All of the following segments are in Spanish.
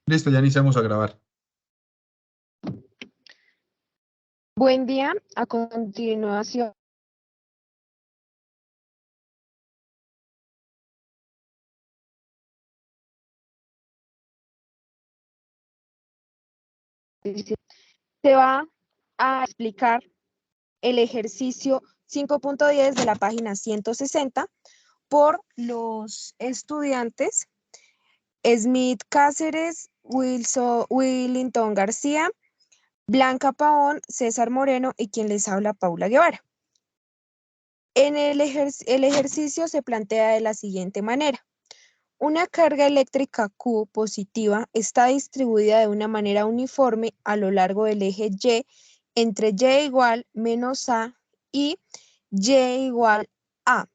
Listo, ya iniciamos a grabar. Buen día. A continuación, se va a explicar el ejercicio 5.10 de la página 160 por los estudiantes Smith Cáceres, Willington García, Blanca Paón, César Moreno y quien les habla, Paula Guevara. El ejercicio se plantea de la siguiente manera. Una carga eléctrica Q positiva está distribuida de una manera uniforme a lo largo del eje Y entre Y igual menos A y Y igual A.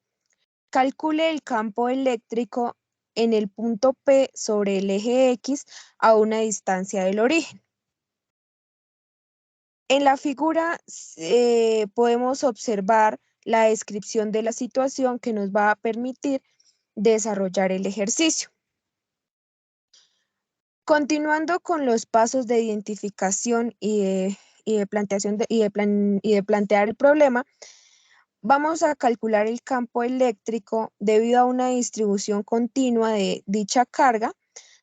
Calcule el campo eléctrico en el punto P sobre el eje X a una distancia del origen. En la figura podemos observar la descripción de la situación que nos va a permitir desarrollar el ejercicio. Continuando con los pasos de identificación y de planteación y de plantear el problema, vamos a calcular el campo eléctrico debido a una distribución continua de dicha carga,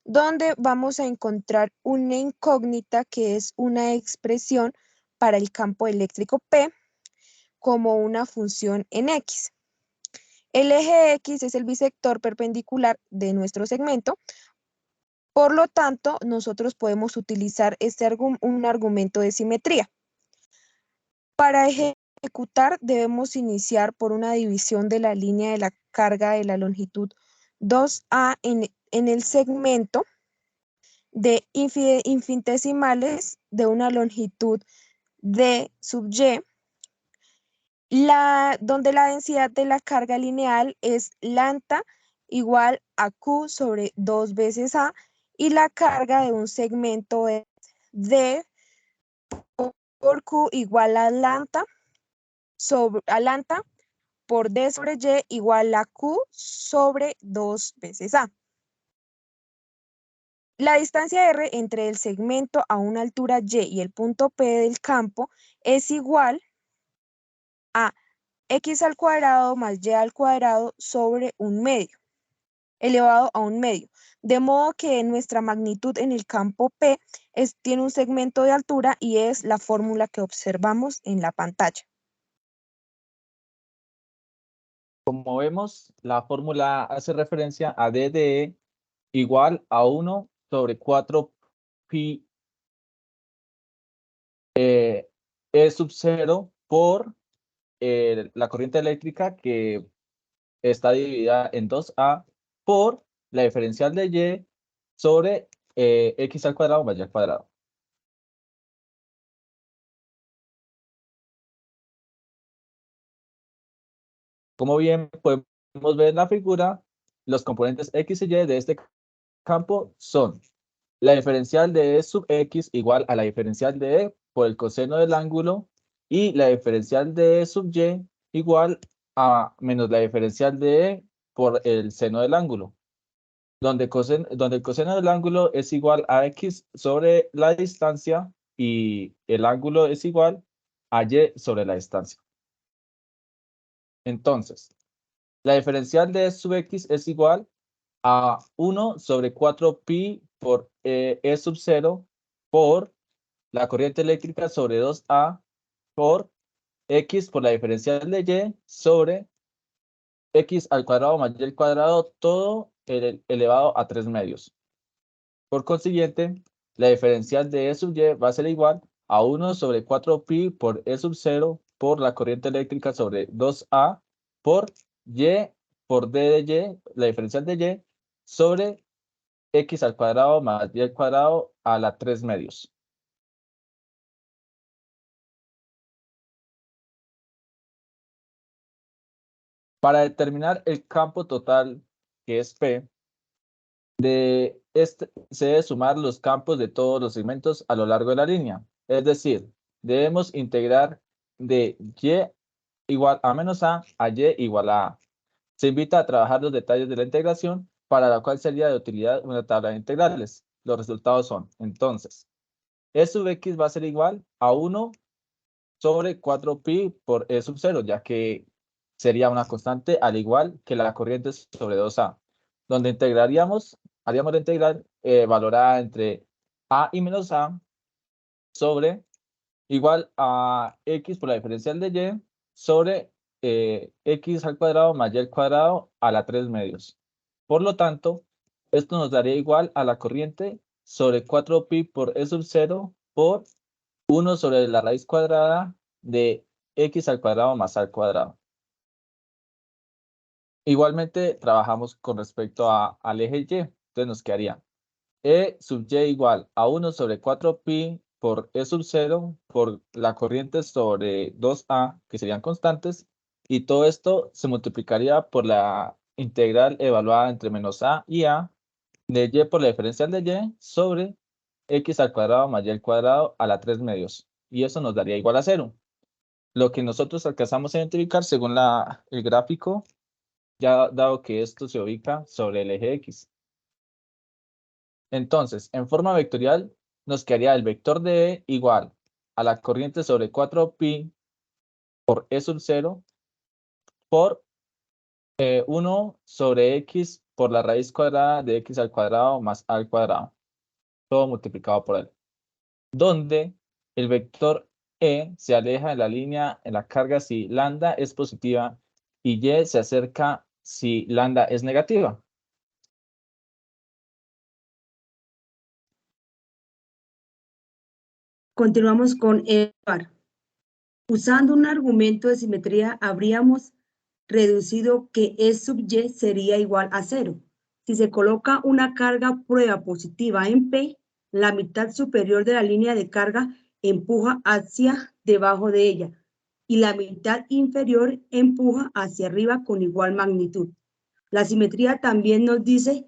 donde vamos a encontrar una incógnita que es una expresión para el campo eléctrico P como una función en X. El eje X es el bisector perpendicular de nuestro segmento. Por lo tanto, nosotros podemos utilizar un argumento de simetría. Para ejecutar, debemos iniciar por una división de la línea de la carga de la longitud 2A en el segmento de infinitesimales de una longitud D sub Y, donde la densidad de la carga lineal es lambda igual a Q sobre 2 veces A, y la carga de un segmento es D por Q igual a lambda por D sobre Y igual a Q sobre 2 veces A. La distancia R entre el segmento a una altura Y y el punto P del campo es igual a X al cuadrado más Y al cuadrado sobre un medio, elevado a un medio. De modo que nuestra magnitud en el campo P tiene un segmento de altura y es la fórmula que observamos en la pantalla. Como vemos, la fórmula hace referencia a D de E igual a 1 sobre 4 pi E sub 0 por la corriente eléctrica, que está dividida en 2A, por la diferencial de Y sobre X al cuadrado más Y al cuadrado. Como bien podemos ver en la figura, los componentes X y Y de este campo son la diferencial de E sub X igual a la diferencial de E por el coseno del ángulo, y la diferencial de E sub Y igual a menos la diferencial de E por el seno del ángulo, donde el coseno del ángulo es igual a X sobre la distancia y el ángulo es igual a Y sobre la distancia. Entonces, la diferencial de E sub X es igual a 1 sobre 4 pi por E sub 0 por la corriente eléctrica sobre 2A por X por la diferencial de Y sobre X al cuadrado más Y al cuadrado, todo elevado a 3 medios. Por consiguiente, la diferencial de E sub Y va a ser igual a 1 sobre 4 pi por E sub 0 por la corriente eléctrica sobre 2A por Y por D de Y, la diferencial de Y, sobre X al cuadrado más Y al cuadrado a la 3 medios. Para determinar el campo total, que es P, se debe sumar los campos de todos los segmentos a lo largo de la línea. Es decir, debemos integrar de Y igual a menos A Y igual a A. Se invita a trabajar los detalles de la integración, para la cual sería de utilidad una tabla de integrales. los resultados son, entonces, E sub X va a ser igual a 1 sobre 4pi por E sub 0, ya que sería una constante al igual que la corriente sobre 2A, donde haríamos la integral valorada entre A y menos A sobre igual a X por la diferencial de Y sobre X al cuadrado más Y al cuadrado a la 3 medios. Por lo tanto, esto nos daría igual a la corriente sobre 4pi por E sub 0 por 1 sobre la raíz cuadrada de X al cuadrado más al cuadrado. Igualmente, trabajamos con respecto al eje Y. Entonces nos quedaría E sub Y igual a 1 sobre 4pi por E sub 0 por la corriente sobre 2A, que serían constantes, y todo esto se multiplicaría por la integral evaluada entre menos A y A de Y por la diferencial de Y sobre X al cuadrado más Y al cuadrado a la 3 medios. Y eso nos daría igual a 0. Lo que nosotros alcanzamos a identificar según el gráfico, ya dado que esto se ubica sobre el eje X. Entonces, en forma vectorial, nos quedaría el vector de E igual a la corriente sobre 4pi por E sub 0 por 1 sobre X por la raíz cuadrada de X al cuadrado más A al cuadrado, todo multiplicado por él, donde el vector E se aleja de la línea en la carga si lambda es positiva y Y se acerca si lambda es negativa. Continuamos con evaluar. Usando un argumento de simetría, habríamos reducido que E sub Y sería igual a 0. Si se coloca una carga prueba positiva en P, la mitad superior de la línea de carga empuja hacia debajo de ella y la mitad inferior empuja hacia arriba con igual magnitud. La simetría también nos dice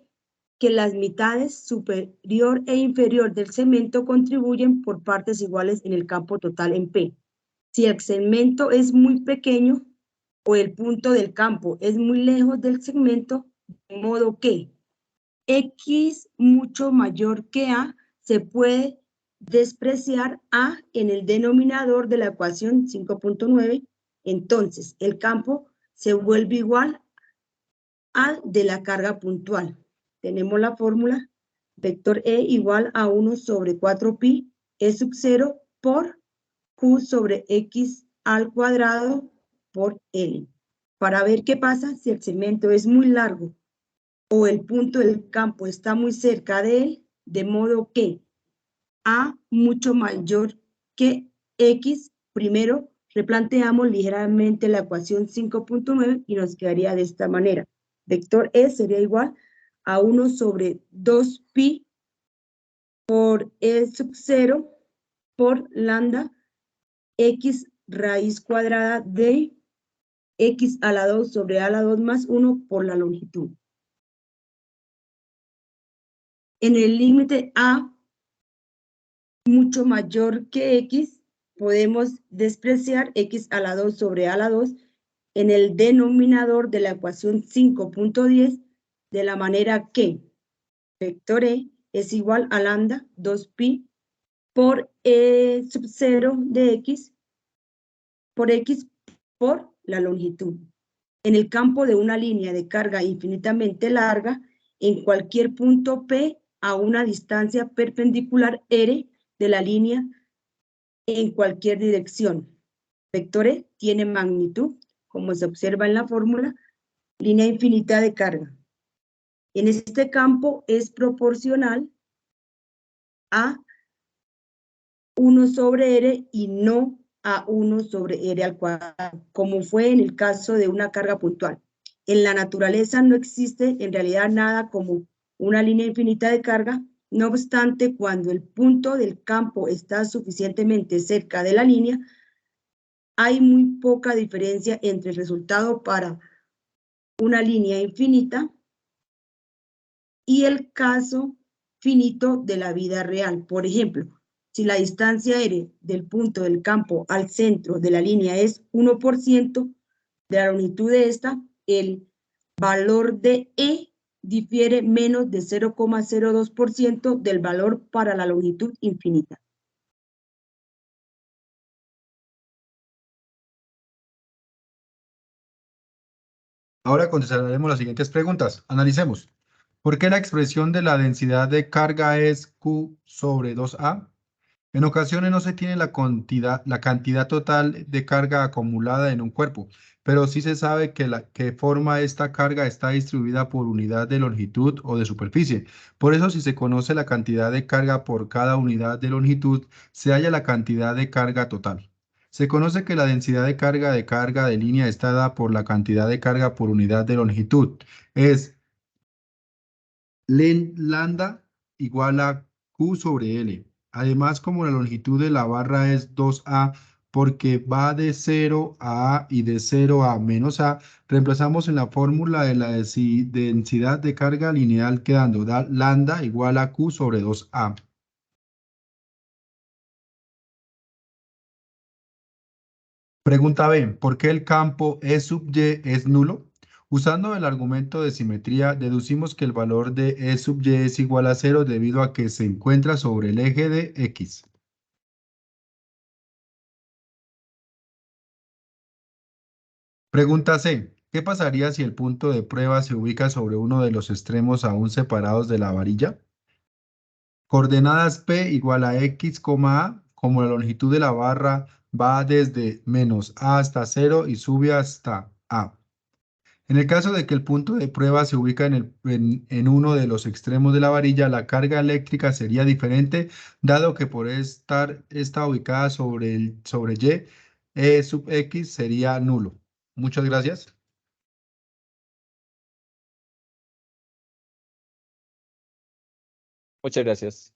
que las mitades superior e inferior del segmento contribuyen por partes iguales en el campo total en P. Si el segmento es muy pequeño o el punto del campo es muy lejos del segmento, de modo que X mucho mayor que A, se puede despreciar A en el denominador de la ecuación 5.9, entonces el campo se vuelve igual al de la carga puntual. Tenemos la fórmula vector E igual a 1 sobre 4pi E sub 0 por Q sobre X al cuadrado por L. Para ver qué pasa si el segmento es muy largo o el punto del campo está muy cerca de él, de modo que A mucho mayor que X, primero replanteamos ligeramente la ecuación 5.9 y nos quedaría de esta manera. Vector E sería igual a 1 sobre 2pi por E sub 0 por lambda X raíz cuadrada de X a la 2 sobre A a la 2 más 1 por la longitud. En el límite A mucho mayor que X, podemos despreciar X a la 2 sobre A a la 2 en el denominador de la ecuación 5.10 de la manera que vector E es igual a lambda 2pi por E sub 0 de X por X por la longitud. En el campo de una línea de carga infinitamente larga, en cualquier punto P a una distancia perpendicular R de la línea en cualquier dirección. Vector E tiene magnitud, como se observa en la fórmula, línea infinita de carga. En este campo es proporcional a 1 sobre R y no a 1 sobre R al cuadrado, como fue en el caso de una carga puntual. En la naturaleza no existe en realidad nada como una línea infinita de carga. No obstante, cuando el punto del campo está suficientemente cerca de la línea, hay muy poca diferencia entre el resultado para una línea infinita y el caso finito de la vida real. Por ejemplo, si la distancia R del punto del campo al centro de la línea es 1% de la longitud de esta, el valor de E difiere menos de 0,02% del valor para la longitud infinita. Ahora contestaremos las siguientes preguntas. Analicemos. ¿Por qué la expresión de la densidad de carga es Q sobre 2A? En ocasiones no se tiene la cantidad total de carga acumulada en un cuerpo, pero sí se sabe que la que forma esta carga está distribuida por unidad de longitud o de superficie. Por eso, si se conoce la cantidad de carga por cada unidad de longitud, se halla la cantidad de carga total. Se conoce que la densidad de carga de línea está dada por la cantidad de carga por unidad de longitud. Es lambda igual a Q sobre L. Además, como la longitud de la barra es 2A, porque va de 0 a A y de 0 a menos A, reemplazamos en la fórmula de la densidad de carga lineal quedando lambda igual a Q sobre 2A. Pregunta B. ¿Por qué el campo E sub Y es nulo? Usando el argumento de simetría, deducimos que el valor de E sub Y es igual a 0 debido a que se encuentra sobre el eje de X. Pregunta C. ¿Qué pasaría si el punto de prueba se ubica sobre uno de los extremos aún separados de la varilla? Coordenadas P igual a X, A, como la longitud de la barra va desde menos A hasta 0 y sube hasta A. En el caso de que el punto de prueba se ubica en uno de los extremos de la varilla, la carga eléctrica sería diferente, dado que por estar ubicada sobre Y, E sub X sería nulo. Muchas gracias. Muchas gracias.